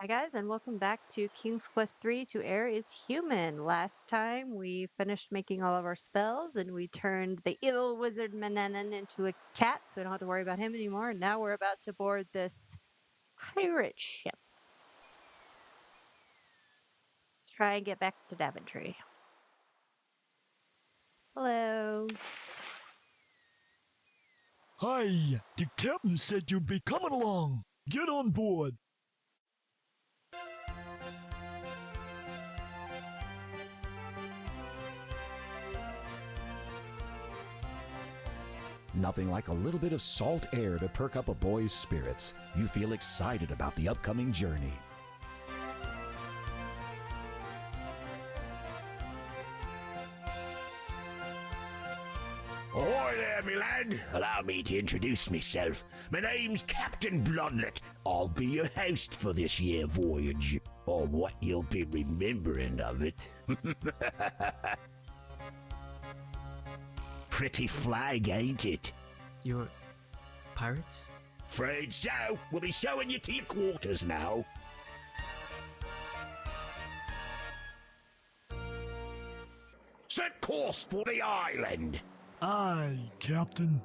Hi guys, and welcome back to King's Quest 3 to Heir Is Human. Last time we finished making all of our spells and we turned the evil wizard Menanan into a cat, so we don't have to worry about him anymore. Now we're about to board this pirate ship. Let's try and get back to Daventry. Hello. Hi, the captain said you'd be coming along. Get on board. Nothing like a little bit of salt air to perk up a boy's spirits. You feel excited about the upcoming journey. Ahoy there, me lad. Allow me to introduce myself. My name's Captain Bloodlet. I'll be your host for this year voyage, or what you'll be remembering of it. Pretty flag, ain't it? You're pirates? Afraid so. We'll be showing you to your quarters now. Set course for the island. Aye, Captain.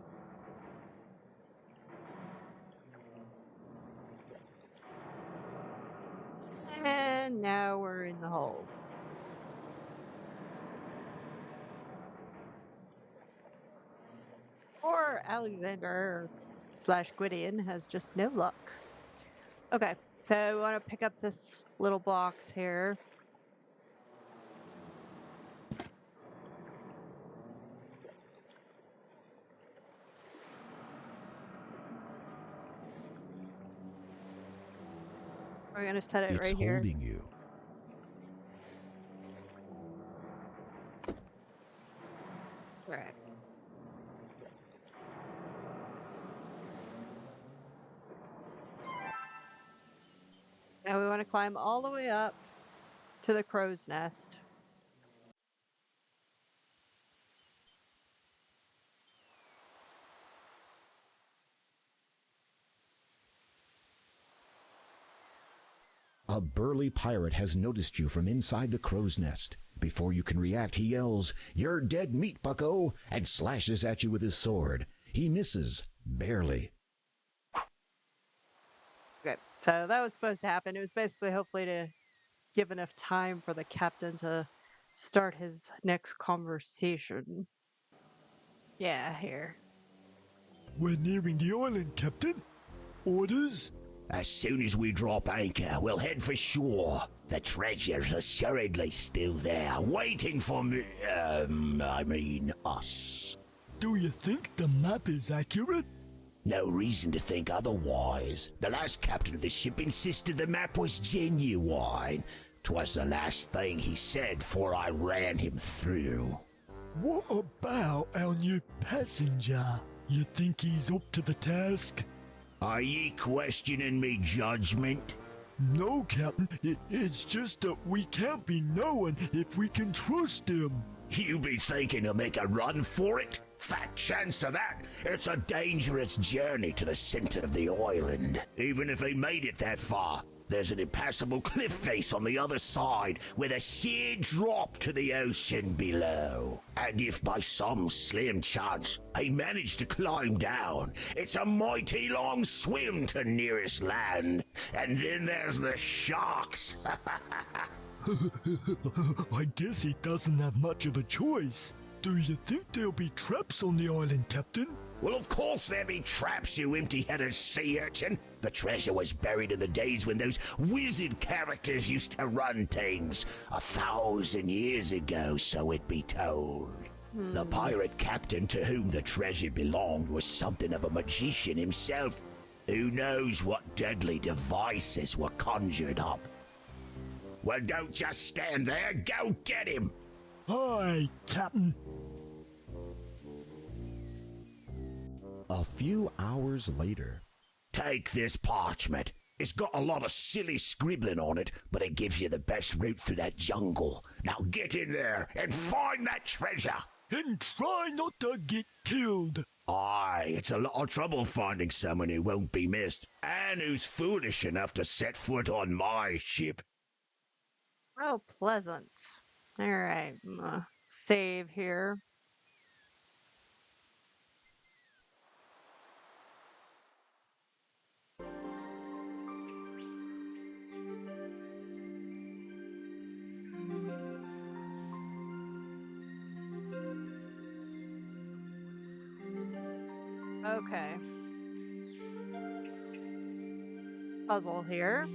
And now we're in the hole. Poor Alexander / Gwydion has just no luck. Okay, so we want to pick up this little box here. We're going to set it It's right here. holding you. Right. Now we want to climb all the way up to the crow's nest. A burly pirate has noticed you from inside the crow's nest. Before you can react, he yells, "You're dead meat, bucko," and slashes at you with his sword. He misses, barely. Okay, so that was supposed to happen. It was basically hopefully to give enough time for the captain to start his next conversation. Yeah, here. We're nearing the island, Captain. Orders? As soon as we drop anchor, we'll head for shore. The treasure's assuredly still there, waiting for me. Us. Do you think the map is accurate? No reason to think otherwise. The last captain of the ship insisted the map was genuine. 'Twas the last thing he said before I ran him through. What about our new passenger? You think he's up to the task? Are ye questioning me judgment? No, Captain. It's just that we can't be knowing if we can trust him. You be thinking he'll make a run for it? Fat chance of that. It's a dangerous journey to the center of the island. Even if he made it that far, there's an impassable cliff face on the other side with a sheer drop to the ocean below. And if by some slim chance he managed to climb down, it's a mighty long swim to nearest land. And then there's the sharks. I guess he doesn't have much of a choice. Do you think there'll be traps on the island, Captain? Well, of course there be traps, you empty-headed sea urchin. The treasure was buried in the days when those wizard characters used to run things. 1,000 years ago, so it be told. The pirate captain to whom the treasure belonged was something of a magician himself. Who knows what deadly devices were conjured up? Well, don't just stand there. Go get him. Aye, Captain. A few hours later. Take this parchment. It's got a lot of silly scribbling on it, but it gives you the best route through that jungle. Now get in there and find that treasure. And try not to get killed. Aye, it's a lot of trouble finding someone who won't be missed, and who's foolish enough to set foot on my ship. Oh, pleasant. All right, save here. Okay. Puzzle here.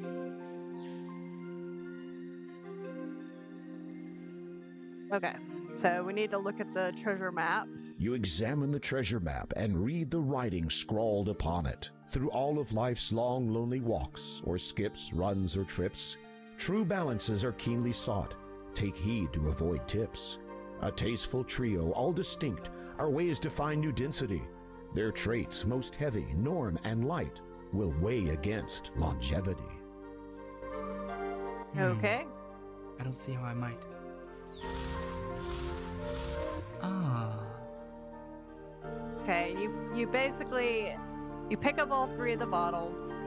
Okay, so we need to look at the treasure map. You examine the treasure map and read the writing scrawled upon it. Through all of life's long, lonely walks, or skips, runs, or trips, true balances are keenly sought. Take heed to avoid tips. A tasteful trio, all distinct, are ways to find new density. Their traits, most heavy, norm, and light, will weigh against longevity. Okay. I don't see how I might. Ah. Okay, you basically, you pick up all 3 of the bottles,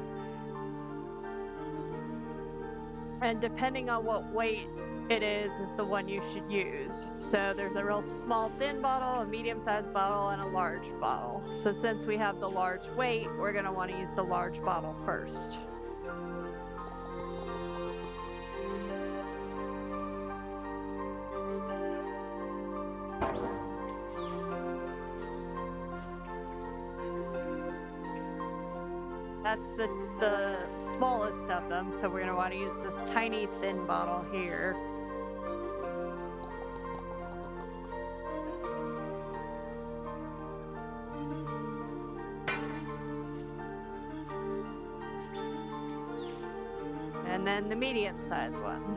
and depending on what weight it is the one you should use. So there's a real small thin bottle, a medium-sized bottle, and a large bottle. So since we have the large weight, we're going to want to use the large bottle first. That's the smallest of them, so we're going to want to use this tiny thin bottle here. And then the medium-sized one.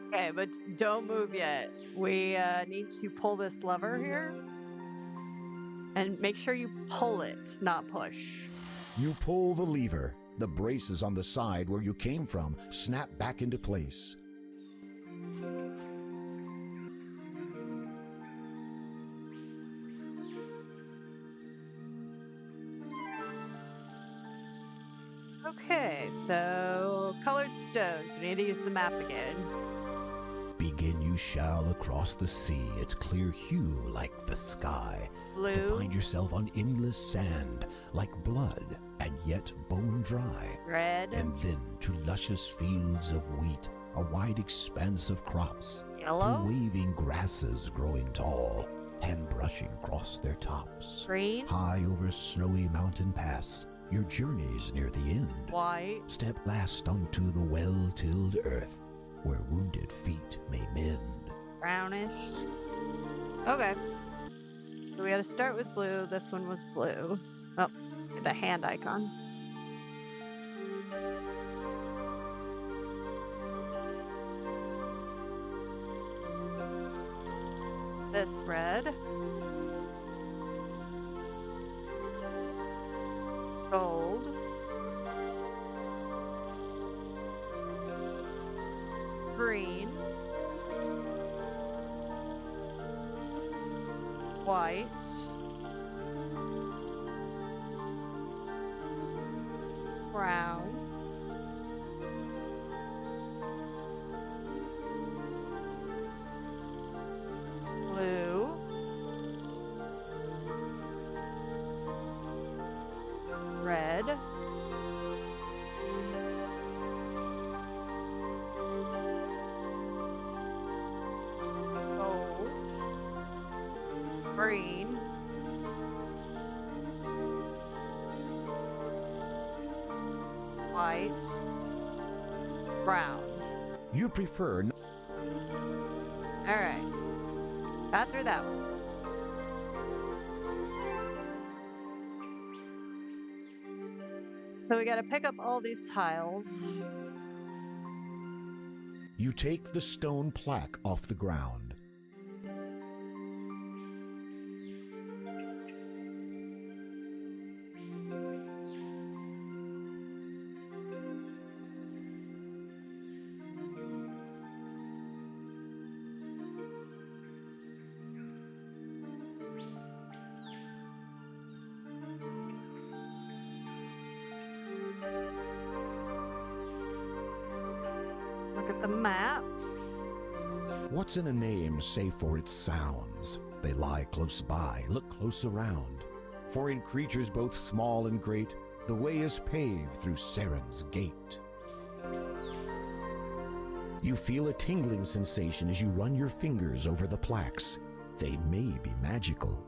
Okay, but don't move yet. We need to pull this lever here. And make sure you pull it, not push. You pull the lever. The braces on the side where you came from snap back into place. Okay, so colored stones. We need to use the map again. Begin you shall across the sea, its clear hue like the sky. To Blue, find yourself on endless sand, like blood, and yet bone dry. red, And then to luscious fields of wheat, a wide expanse of crops. yellow, Through waving grasses growing tall, hand brushing across their tops. green, High over snowy mountain pass, your journey's near the end. white, Step last onto the well-tilled earth, where wounded feet may mend. brownish. Okay. So we gotta start with blue. This one was blue. Oh, the hand icon. This red. Gold. Green. White. Brown. Blue. Red. Gold. Green. White. Brown. You prefer Alright. Got through that one. So we gotta pick up all these tiles. You take the stone plaque off the ground. the map. What's in a name save for its sounds? They lie close by, look close around. For in creatures both small and great, the way is paved through Saren's gate. You feel a tingling sensation as you run your fingers over the plaques. They may be magical.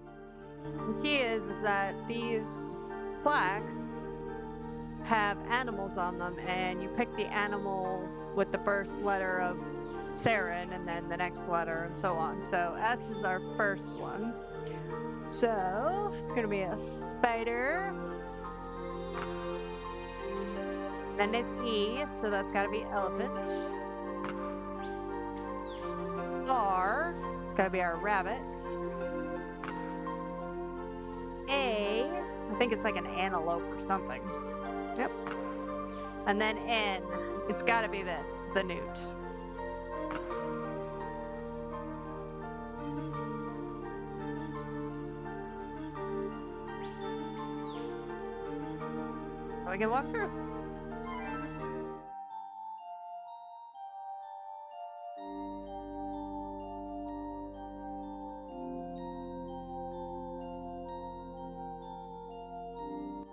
The key is that these plaques have animals on them, and you pick the animal with the first letter of Saren and then the next letter and so on. So S is our first one. So it's going to be a spider. Then it's E, so that's got to be elephant. R, it's got to be our rabbit. A, I think it's like an antelope or something. Yep. And then N, it's got to be this, the newt. So we can walk through.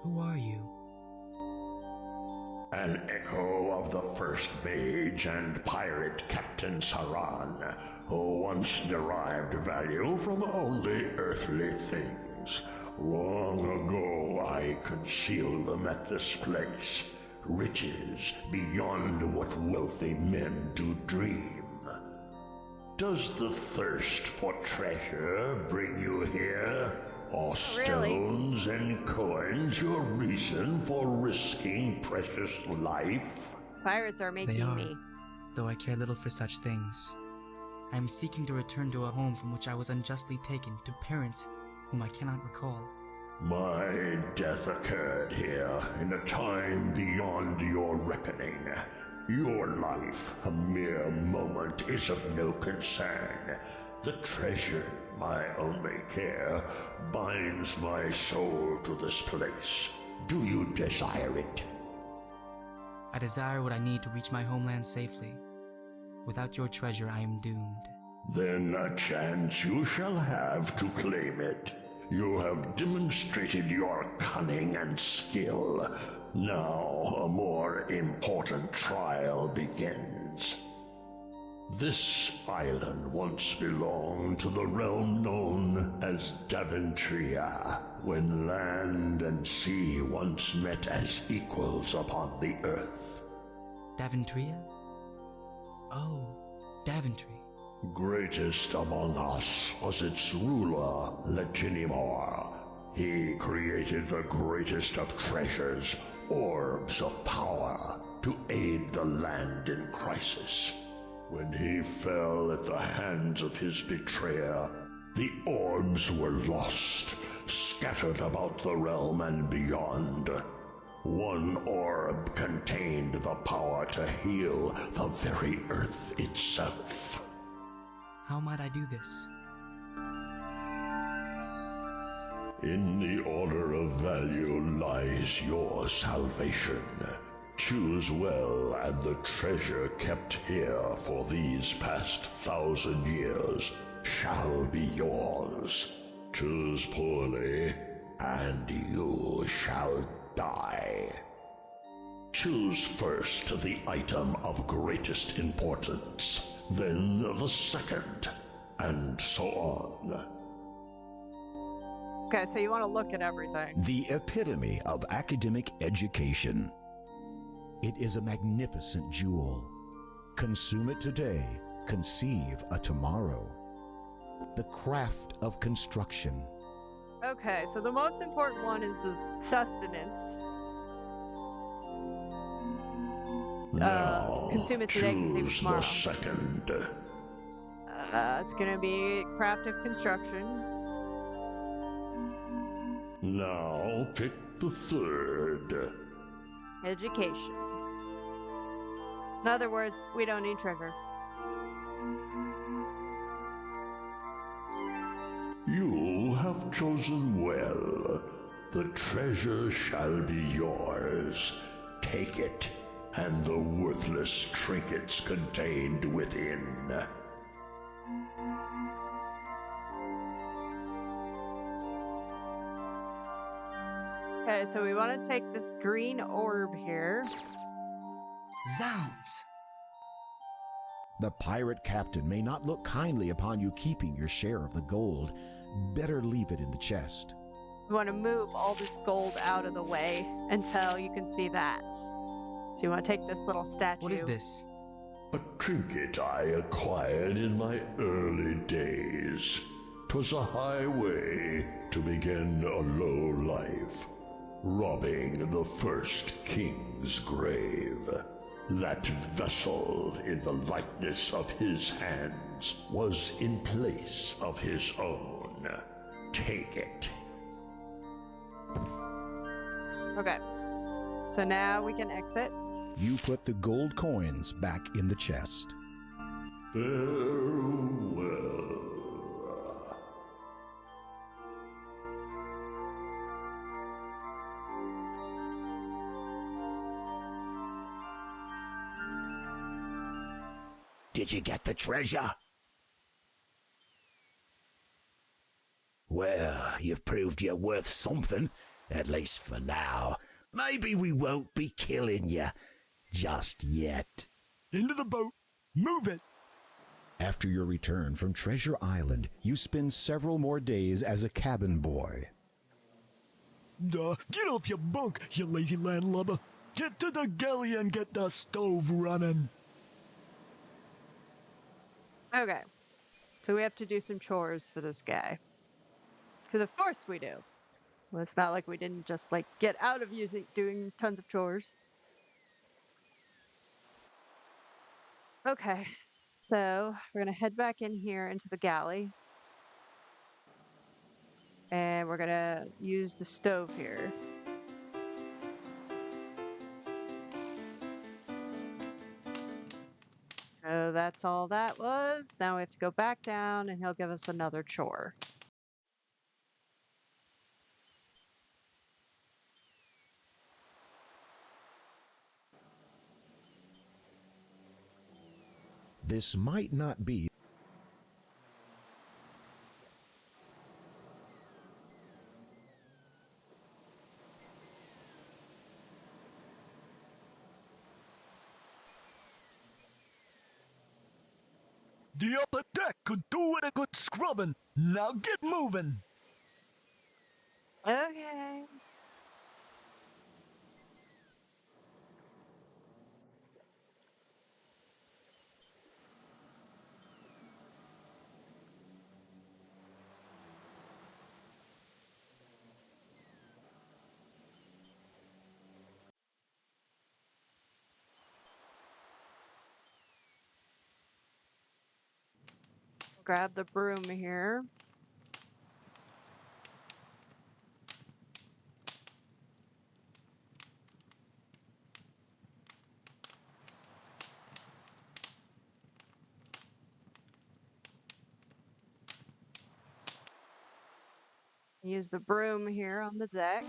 Who are you? An echo of the first mage and pirate Captain Saran, who once derived value from only earthly things. Long ago I concealed them at this place, riches beyond what wealthy men do dream. Does the thirst for treasure bring you here? Or stones and coins your reason for risking precious life? Pirates are They making are, me. though I care little for such things. I am seeking to return to a home from which I was unjustly taken, to parents whom I cannot recall. My death occurred here in a time beyond your reckoning. Your life, a mere moment, is of no concern. The treasure, my only care, binds my soul to this place. Do you desire it? I desire what I need to reach my homeland safely. Without your treasure, I am doomed. Then a chance you shall have to claim it. You have demonstrated your cunning and skill. Now a more important trial begins. This island once belonged to the realm known as Daventria, when land and sea once met as equals upon the earth. Daventria? Oh, Daventry. Greatest among us was its ruler, Leginimor. He created the greatest of treasures, orbs of power, to aid the land in crisis. When he fell at the hands of his betrayer, the orbs were lost, scattered about the realm and beyond. One orb contained the power to heal the very earth itself. How might I do this? In the order of value lies your salvation. Choose well, and the treasure kept here for these past 1,000 years shall be yours. Choose poorly, and you shall die. Choose first the item of greatest importance, then the second, and so on. Okay, so you want to look at everything. The epitome of academic education. It is a magnificent jewel. Consume it today, conceive a tomorrow. The craft of construction. Okay, so the most important one is the sustenance. Now, consume it today, consume it choose tomorrow. the second. It's gonna be craft of construction. Now pick the third. Education. In other words, we don't need treasure. You have chosen well. The treasure shall be yours. Take it, and the worth worthless trinkets contained within. Okay, so we want to take this green orb here. Zounds! The pirate captain may not look kindly upon you keeping your share of the gold. Better leave it in the chest. We want to move all this gold out of the way until you can see that. So you want to take this little statue. What is this? A trinket I acquired in my early days. 'Twas a highway to begin a low life, robbing the first king's grave. That vessel in the likeness of his hands was in place of his own. Take it. Okay. So now we can exit. You put the gold coins back in the chest. Farewell. Did you get the treasure? Well, you've proved you're worth something, at least for now. Maybe we won't be killing you just yet. Into the boat. Move it. After your return from Treasure Island, you spend several more days as a cabin boy. Get off your bunk, you lazy landlubber. Get to the galley and get the stove running. Okay. So we have to do some chores for this guy. Because of course we do. Well, it's not like we didn't just like get out of doing tons of chores. Okay. So we're going to head back in here into the galley. And we're going to use the stove here. So that's all that was. Now we have to go back down and he'll give us another chore. This might not be The upper deck could do with a good scrubbing. Now get moving. Okay. Grab the broom here. Use the broom here on the deck.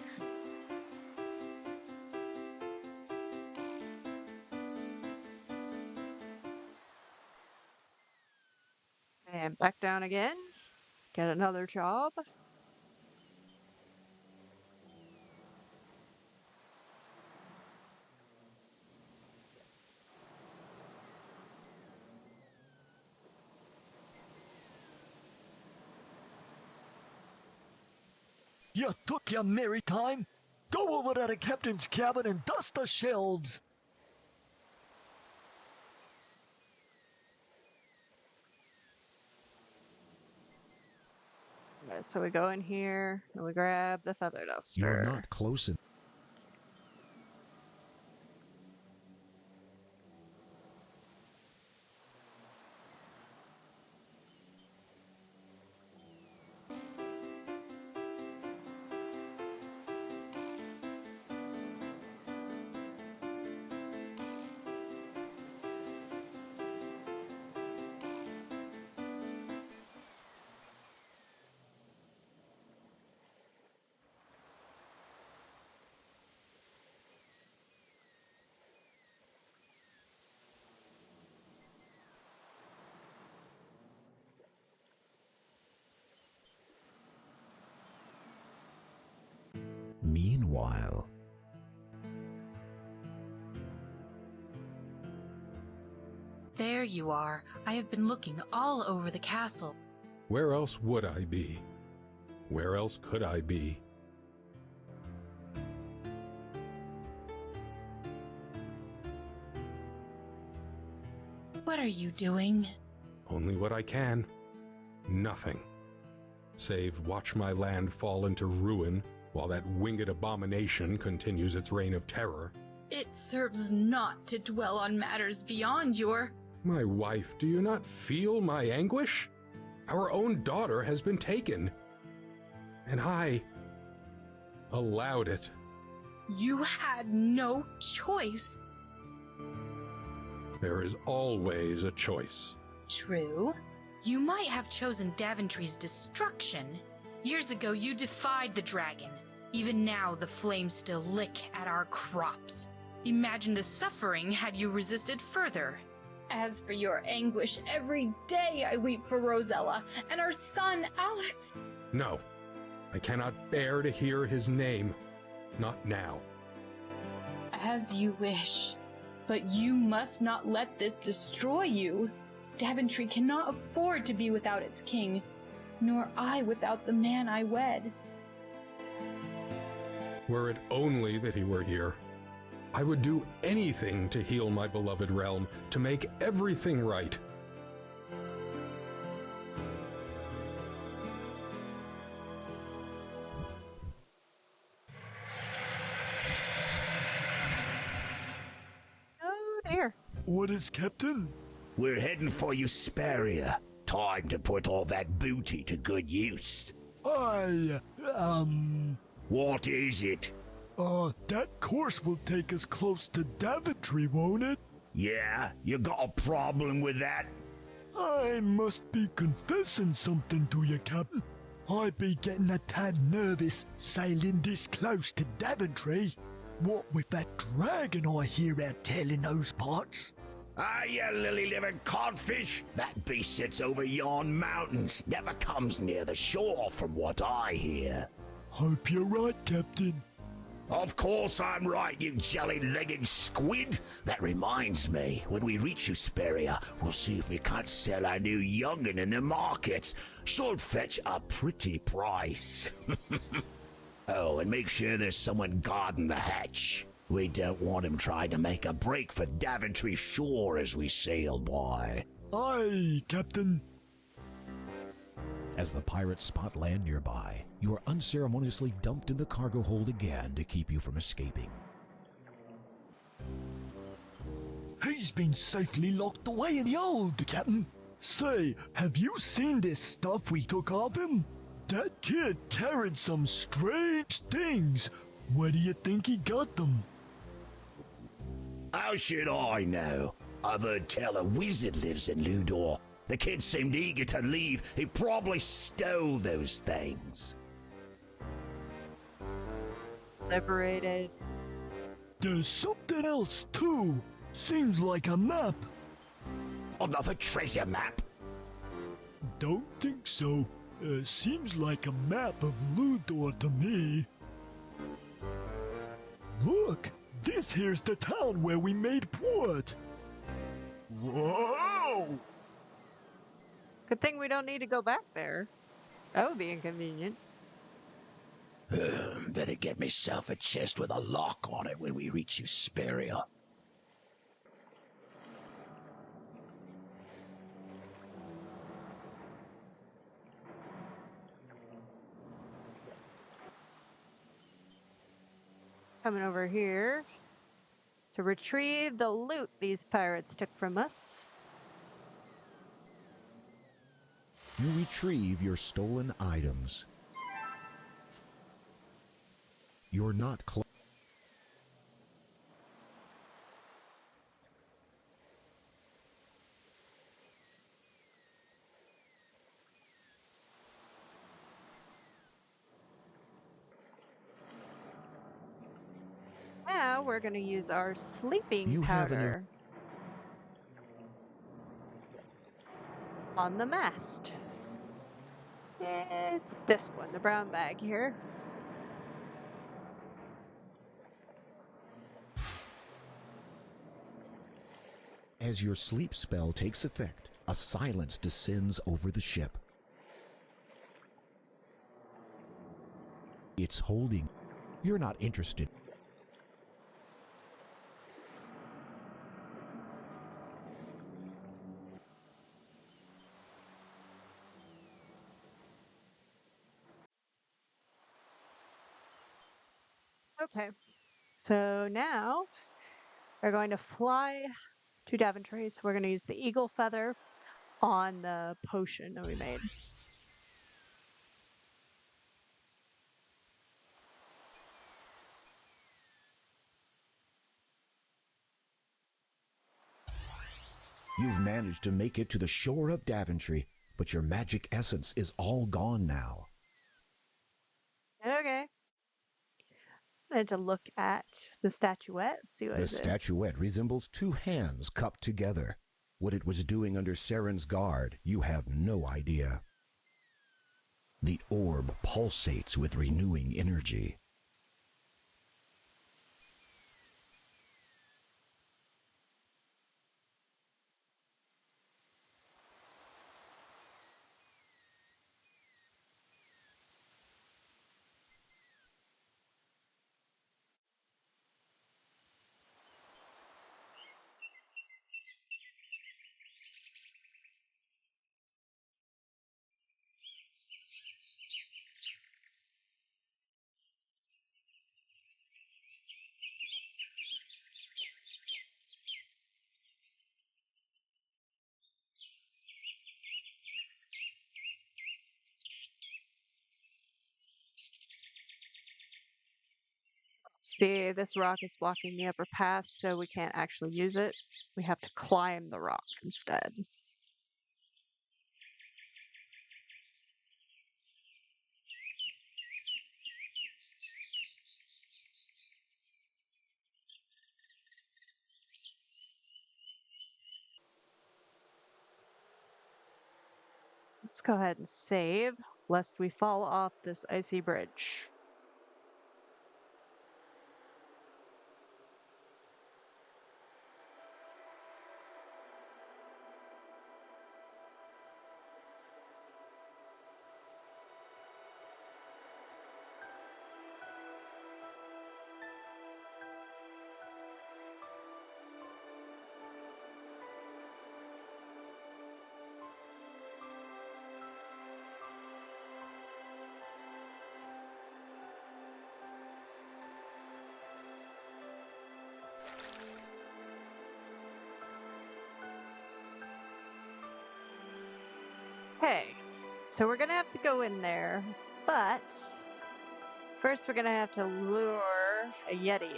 And back down again. Get another job. You took your merry time. Go over to the captain's cabin and dust the shelves. Okay, so we go in here and we grab the feather duster. you're not close enough. while. There you are. I have been looking all over the castle. Where else would I be? Where else could I be? What are you doing? Only what I can. Nothing. Save watch my land fall into ruin while that winged abomination continues its reign of terror. It serves not to dwell on matters beyond your... My wife, do you not feel my anguish? Our own daughter has been taken. And I allowed it. You had no choice. There is always a choice. True. You might have chosen Daventry's destruction. Years ago, you defied the dragon. Even now, the flames still lick at our crops. Imagine the suffering had you resisted further. As for your anguish, every day I weep for Rosella and our son, Alex. No, I cannot bear to hear his name. Not now. As you wish. But you must not let this destroy you. Daventry cannot afford to be without its king, nor I without the man I wed. Were it only that he were here, I would do anything to heal my beloved realm, to make everything right. Oh dear. Orders, Captain? We're heading for Usperia. Time to put all that booty to good use. What is it? That course will take us close to Daventry, won't it? Yeah, you got a problem with that? I must be confessing something to you, Captain. I be getting a tad nervous sailing this close to Daventry. What with that dragon I hear out telling those parts. Ah, you lily-livered codfish! That beast sits over yon mountains, never comes near the shore from what I hear. Hope you're right, Captain. Of course I'm right, you jelly-legged squid! That reminds me, when we reach Usperia, we'll see if we can't sell our new young'un in the market. Should fetch a pretty price. Oh, and make sure there's someone guarding the hatch. We don't want him trying to make a break for Daventry shore as we sail by. Aye, Captain. As the pirates spot land nearby, you are unceremoniously dumped in the cargo hold again to keep you from escaping. He's been safely locked away in the hold, Captain. Say, have you seen this stuff we took off him? That kid carried some strange things. Where do you think he got them? How should I know? I've heard tell a wizard lives in Ludor. The kid seemed eager to leave. He probably stole those things. Liberated. There's something else, too. Seems like a map. Another treasure map? Don't think so. Seems like a map of Ludor to me. Look, this here's the town where we made port. Whoa! Good thing we don't need to go back there. That would be inconvenient. Better get myself a chest with a lock on it when we reach Usperia. Coming over here to retrieve the loot these pirates took from us. You retrieve your stolen items. You're not Now we're going to use our sleeping You have powder on the mast. It's this one, the brown bag here. as your sleep spell takes effect, a silence descends over the ship. It's holding. You're not interested. Okay. So now we're going to fly to Daventry. So we're going to use the eagle feather on the potion that we made. You've managed to make it to the shore of Daventry, but your magic essence is all gone now. Okay. I had to look at the statuette, see what The it is. statuette resembles two hands cupped together. What it was doing under Saren's guard, you have no idea. The orb pulsates with renewing energy. See, this rock is blocking the upper path, so we can't actually use it. We have to climb the rock instead. Let's go ahead and save, lest we fall off this icy bridge. Okay, so we're gonna have to go in there, but first we're gonna have to lure a Yeti in.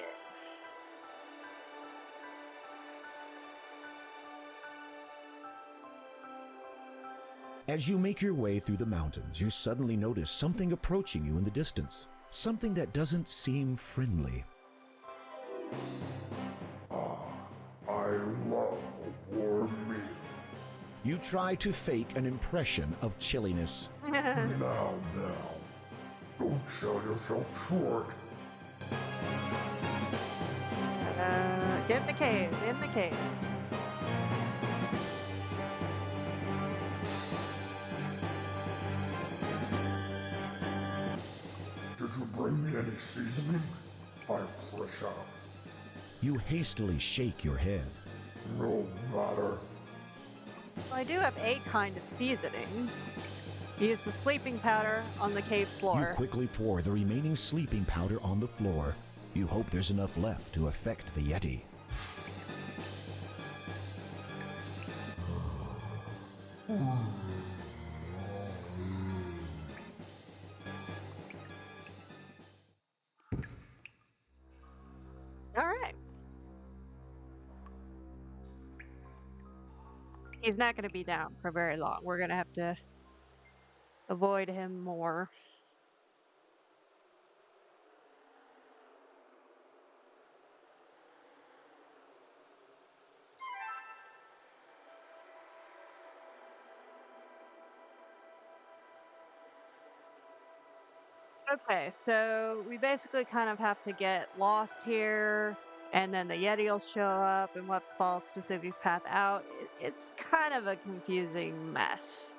As you make your way through the mountains, you suddenly notice something approaching you in the distance. Something that doesn't seem friendly. I love a warm meal. You try to fake an impression of chilliness. Now, don't sell yourself short. Get in the cave, in the cave. Did you bring me any seasoning? I'm fresh out. You hastily shake your head. No matter. Well, I do have a kind of seasoning. Use the sleeping powder on the cave You floor. quickly pour the remaining sleeping powder on the floor. You hope there's enough left to affect the Yeti. All right. He's not going to be down for very long. We're going to have to avoid him more. Okay, so we basically kind of have to get lost here and then the Yeti will show up and what fall specific path out. It's kind of a confusing mess.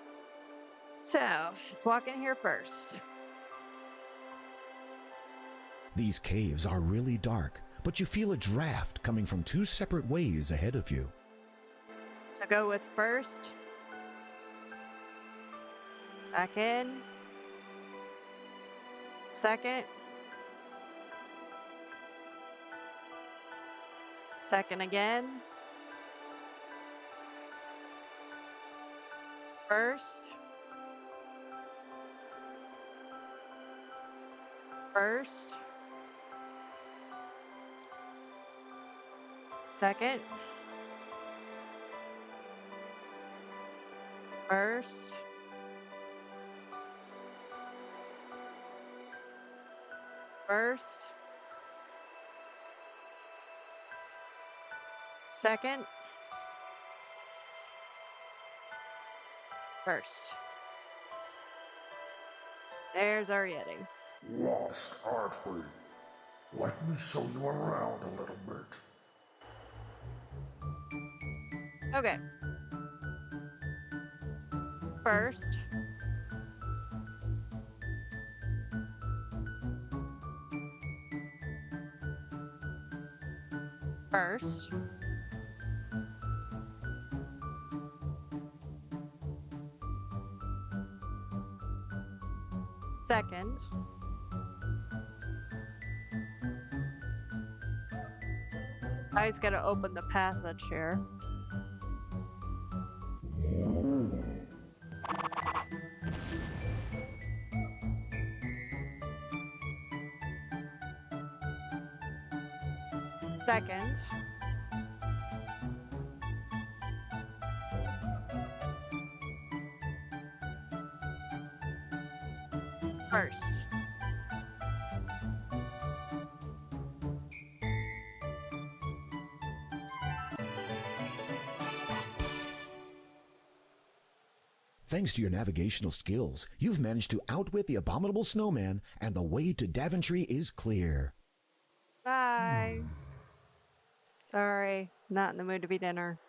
So, let's walk in here first. These caves are really dark, but you feel a draft coming from two separate ways ahead of you. So go with first. Back in. Second. Second again. First. First. Second. First. First. Second. First. There's our Yeti. Lost, aren't we? Let me show you around a little bit. Okay. First. First. Second. I just gotta open the passage here. Second. First. Thanks to your navigational skills, you've managed to outwit the abominable snowman, and the way to Daventry is clear. Bye. Sorry, not in the mood to be dinner.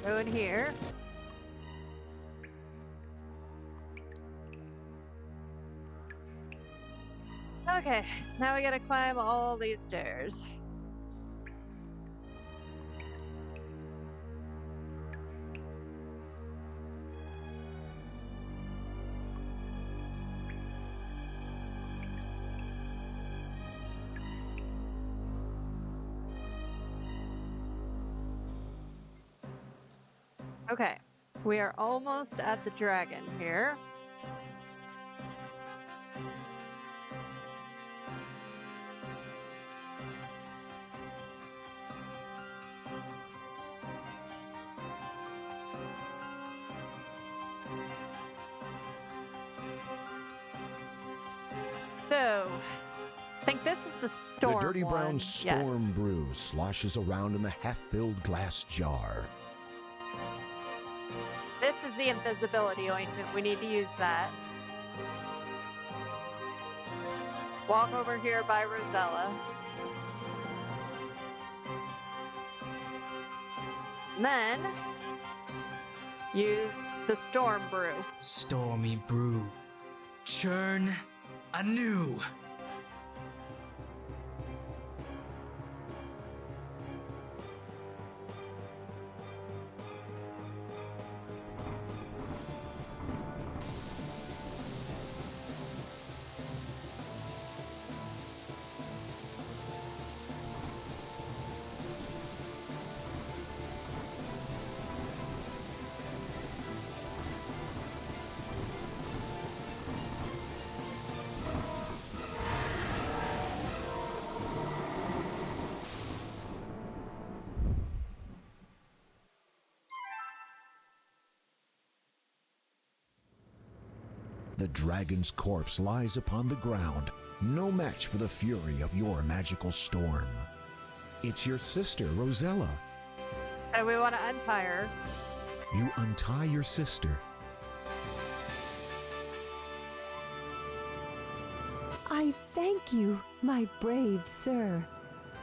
Go in here. Okay, now we gotta climb all these stairs. Okay, we are almost at the dragon here. So, I think this is the storm The dirty brown one. storm Yes. brew sloshes around in the half-filled glass jar. This is the invisibility ointment. We need to use that. Walk over here by Rosella. And then use the storm brew. Stormy brew. Churn anew. The dragon's corpse lies upon the ground, no match for the fury of your magical storm. It's your sister, Rosella. And we want to untie her. You untie your sister. I thank you, my brave sir.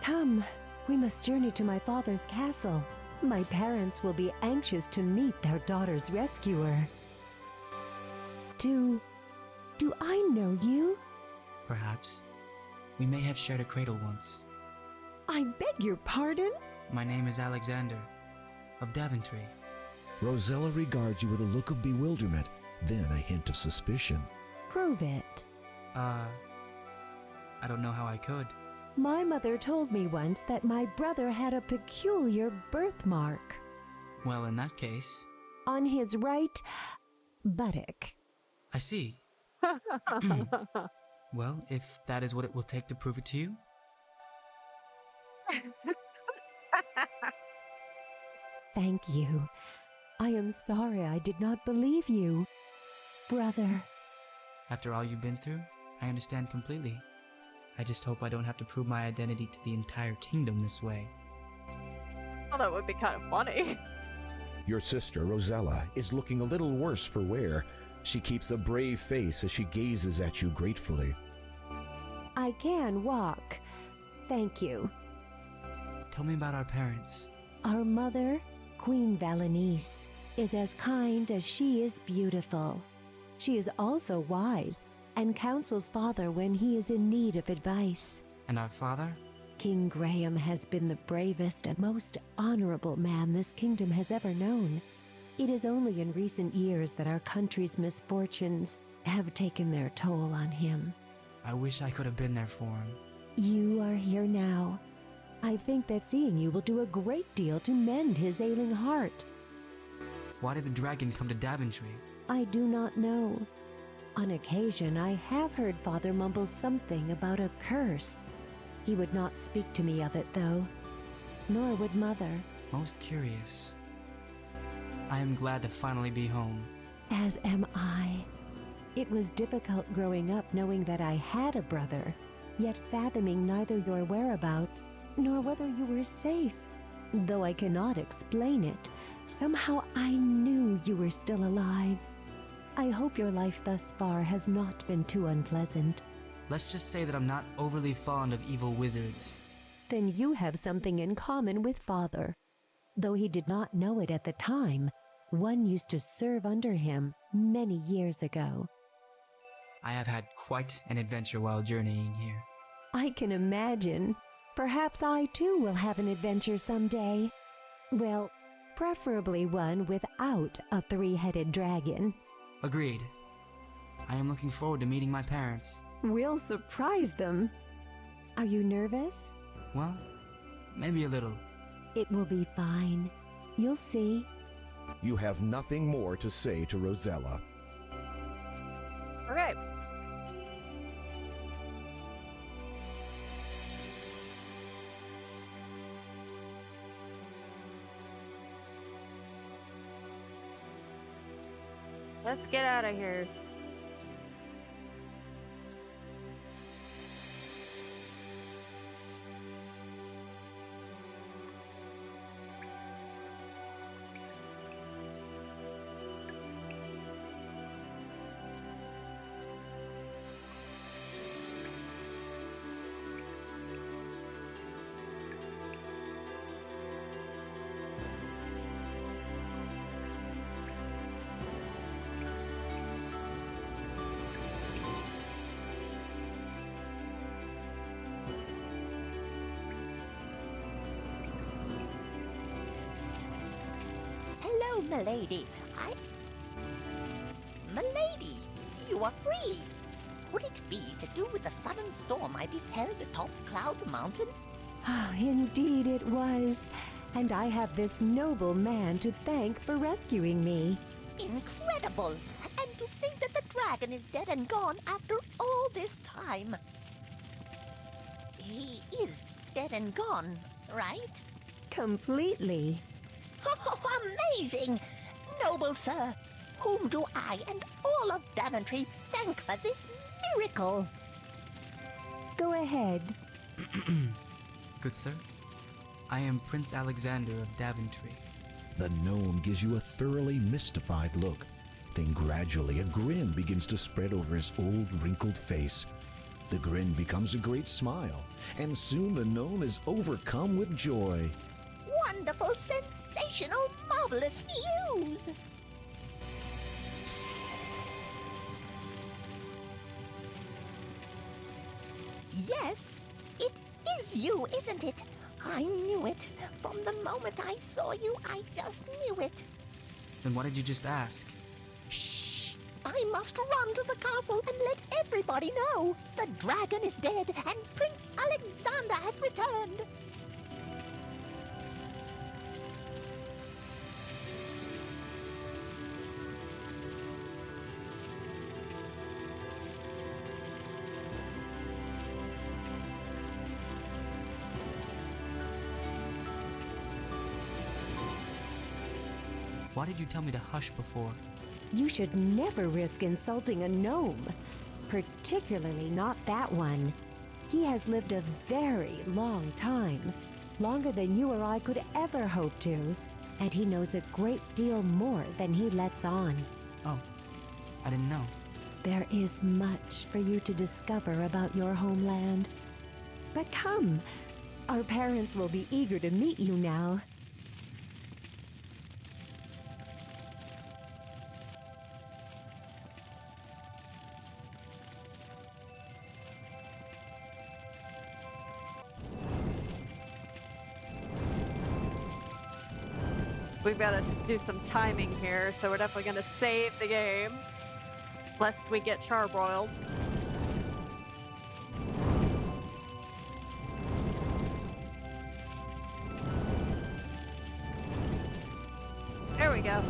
Come, we must journey to my father's castle. My parents will be anxious to meet their daughter's rescuer. Do I know you? Perhaps. We may have shared a cradle once. I beg your pardon? My name is Alexander, of Daventry. Rosella regards you with a look of bewilderment, then a hint of suspicion. Prove it. I don't know how I could. My mother told me once that my brother had a peculiar birthmark Well, in that case, on his right buttock. I see. Well, if that is what it will take to prove it to you. Thank you. I am sorry I did not believe you. Brother. After all you've been through, I understand completely. I just hope I don't have to prove my identity to the entire kingdom this way. Well, that would be kind of funny. Your sister, Rosella, is looking a little worse for wear. She keeps a brave face as she gazes at you gratefully. I can walk. Thank you. Tell me about our parents. Our mother, Queen Valenice, is as kind as she is beautiful. She is also wise and counsels father when he is in need of advice. And our father? King Graham has been the bravest and most honorable man this kingdom has ever known. It is only in recent years that our country's misfortunes have taken their toll on him. I wish I could have been there for him. You are here now. I think that seeing you will do a great deal to mend his ailing heart. Why did the dragon come to Daventry? I do not know. On occasion, I have heard Father mumble something about a curse. He would not speak to me of it, though. Nor would Mother. Most curious. I am glad to finally be home. As am I. It was difficult growing up knowing that I had a brother, yet fathoming neither your whereabouts nor whether you were safe. Though I cannot explain it, somehow I knew you were still alive. I hope your life thus far has not been too unpleasant. Let's just say that I'm not overly fond of evil wizards. Then you have something in common with Father. Though he did not know it at the time, one used to serve under him many years ago. I have had quite an adventure while journeying here. I can imagine. Perhaps I too will have an adventure someday. Well, preferably one without a three-headed dragon. Agreed. I am looking forward to meeting my parents. We'll surprise them. Are you nervous? Well, maybe a little. It will be fine. You'll see. You have nothing more to say to Rosella. Okay. Let's get out of here. Hello, milady. Milady, you are free! Could it be to do with the sudden storm I beheld atop Cloud Mountain? Indeed it was. And I have this noble man to thank for rescuing me. Incredible! And to think that the dragon is dead and gone after all this time. He is dead and gone, right? Completely. Oh, amazing! Noble sir, Whom do I and all of Daventry thank for this miracle? Go ahead. Good sir, I am Prince Alexander of Daventry. The gnome gives you a thoroughly mystified look. Then gradually a grin begins to spread over his old wrinkled face. The grin becomes a great smile, and soon the gnome is overcome with joy. Wonderful, sensational, marvelous news! Yes, it is you, isn't it? I knew it. From the moment I saw you, I just knew it. Then why did you just ask? Shh! I must run to the castle and let everybody know. The dragon is dead and Prince Alexander has returned. Why did you tell me to hush before? You should never risk insulting a gnome, particularly not that one. He has lived a very long time, longer than you or I could ever hope to, and he knows a great deal more than he lets on. Oh, I didn't know. There is much for you to discover about your homeland. But come, our parents will be eager to meet you now. We've got to do some timing here, so we're definitely going to save the game, lest we get charbroiled. There we go.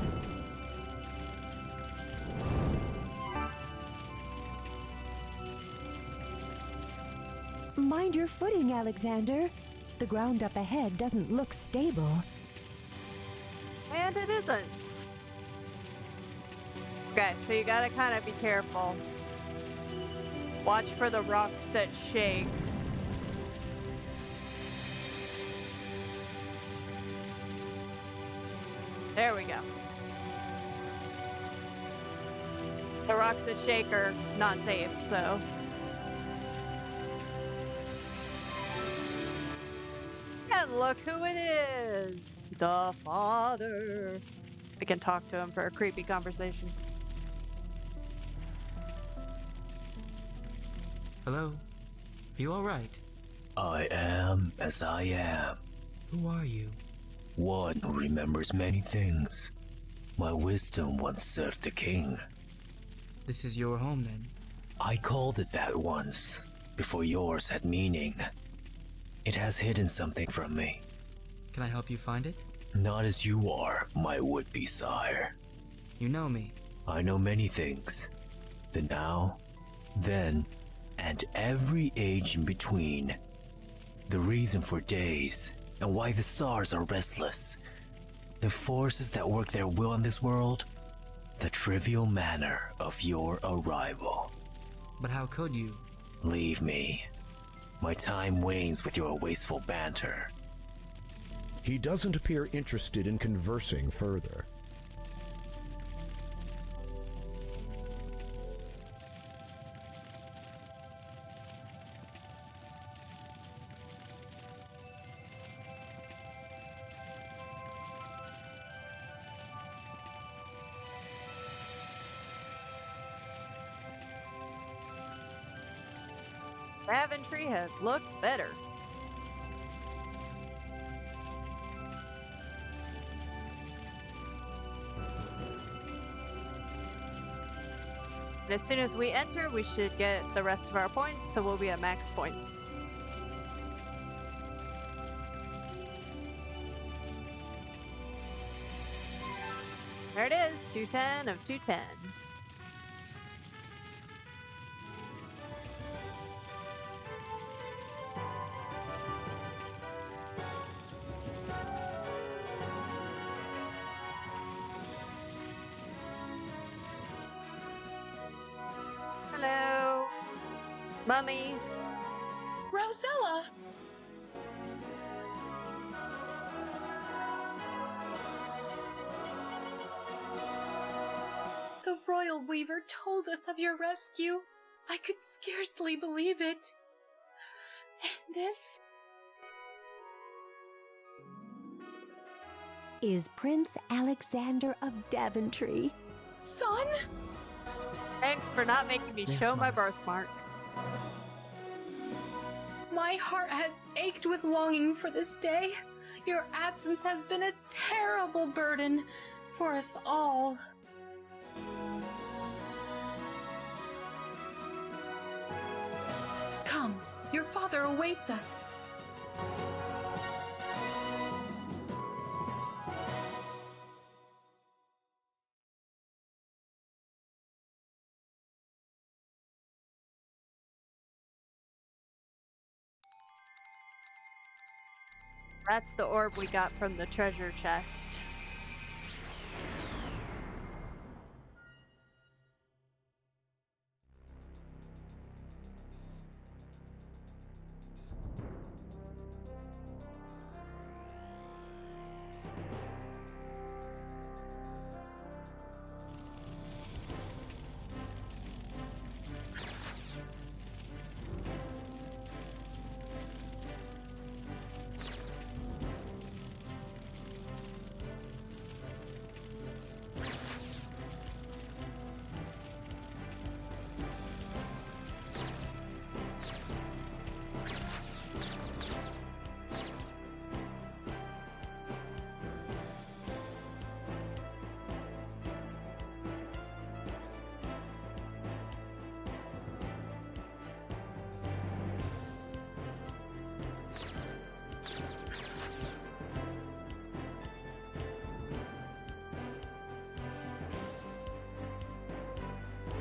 Mind your footing, Alexander. The ground up ahead doesn't look stable. And it isn't. Okay, so you gotta kind of be careful. Watch for the rocks that shake. There we go. The rocks that shake are not safe, so. And look who it is! The father. We can talk to him for a creepy conversation. Hello? Are you alright? I am as I am. Who are you? One who remembers many things. My wisdom once served the king. This is your home then? I called it that once, before yours had meaning. It has hidden something from me. Can I help you find it? Not as you are, my would-be sire. You know me. I know many things. The now, then, and every age in between. The reason for days, and why the stars are restless. The forces that work their will in this world. The trivial manner of your arrival. But how could you? Leave me. My time wanes with your wasteful banter. He doesn't appear interested in conversing further. Daventry has looked better. And as soon as we enter, we should get the rest of our points, so we'll be at max points. There it is, 210 of 210. Mummy! Rosella! The Royal Weaver told us of your rescue. I could scarcely believe it. And this? Is Prince Alexander of Daventry. Son? Thanks for not making me Yes, show my Mother. birthmark. My heart has ached with longing for this day. Your absence has been a terrible burden for us all. Come, your father awaits us. That's the orb we got from the treasure chest.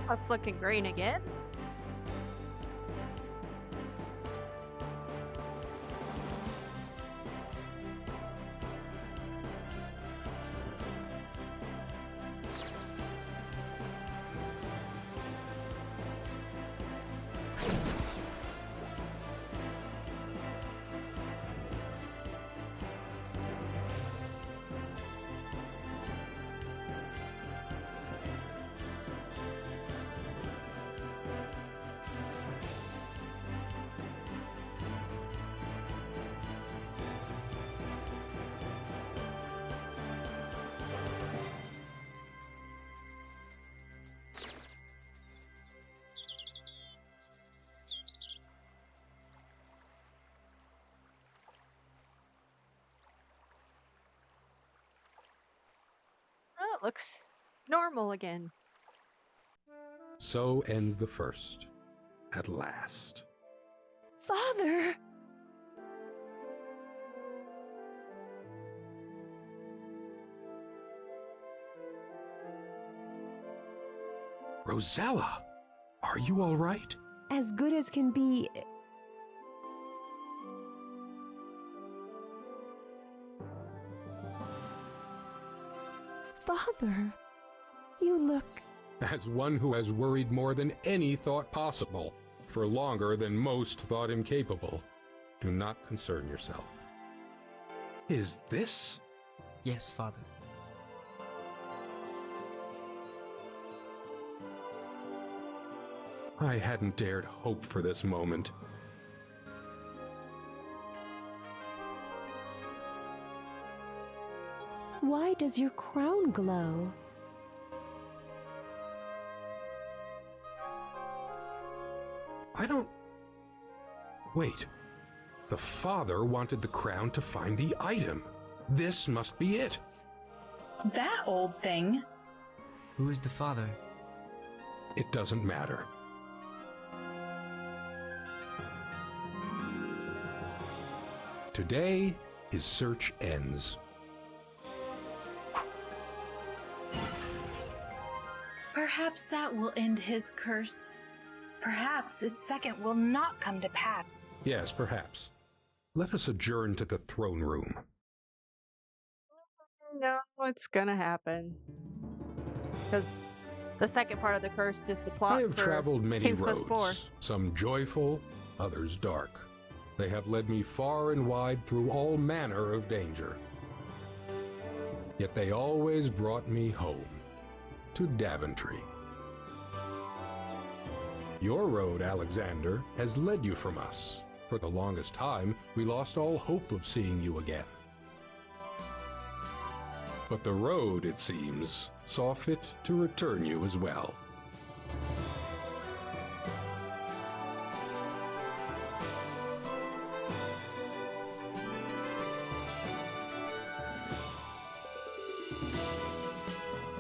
Oh, it's looking green again. Oh, it looks normal again. So ends the first. At last. Father! Rosella! Are you all right? As good as can be. Father, you look. As one who has worried more than any thought possible, for longer than most thought him capable. Do not concern yourself. Is this? Yes, Father. I hadn't dared hope for this moment. Why does your crown glow? I don't... Wait. The father wanted the crown to find the item. This must be it. That old thing. Who is the father? It doesn't matter. Today, his search ends. Perhaps that will end his curse. Perhaps its second will not come to pass. Yes, perhaps. Let us adjourn to the throne room. No, it's gonna happen. Because The second part of the curse is the plot I have for traveled many King's Quest roads, IV. some joyful, others dark. They have led me far and wide through all manner of danger. Yet they always brought me home, to Daventry. Your road, Alexander, has led you from us. For the longest time, we lost all hope of seeing you again. But the road, it seems, saw fit to return you as well.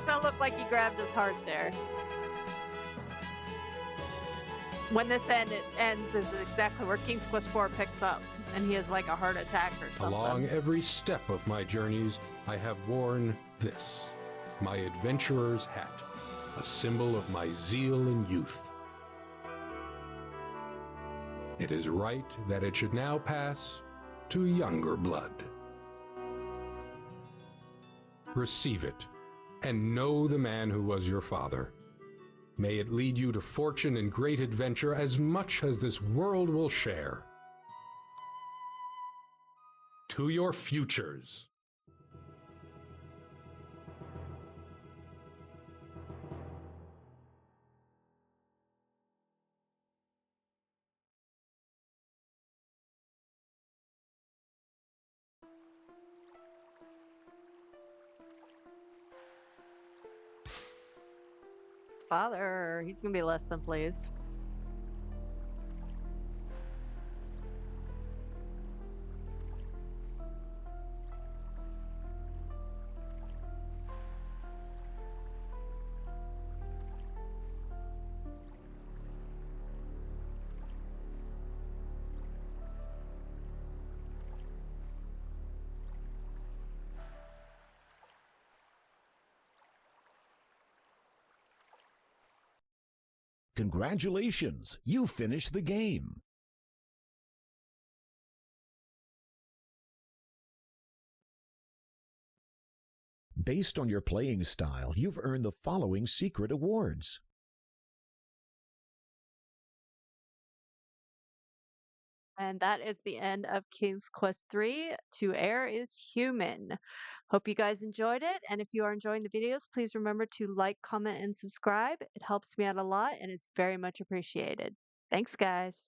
Don't look like he grabbed his heart there. When this ends is exactly where King's Quest IV picks up, and he has like a heart attack or something. Along every step of my journeys, I have worn this, my adventurer's hat, a symbol of my zeal and youth. It is right that it should now pass to younger blood. Receive it, and know the man who was your father. May it lead you to fortune and great adventure as much as this world will share. To your futures. Father, he's gonna be less than pleased. Congratulations, you finished the game. Based on your playing style, you've earned the following secret awards. And that is the end of King's Quest III to Heir Is Human. Hope you guys enjoyed it. And if you are enjoying the videos, please remember to like, comment, and subscribe. It helps me out a lot and it's very much appreciated. Thanks, guys.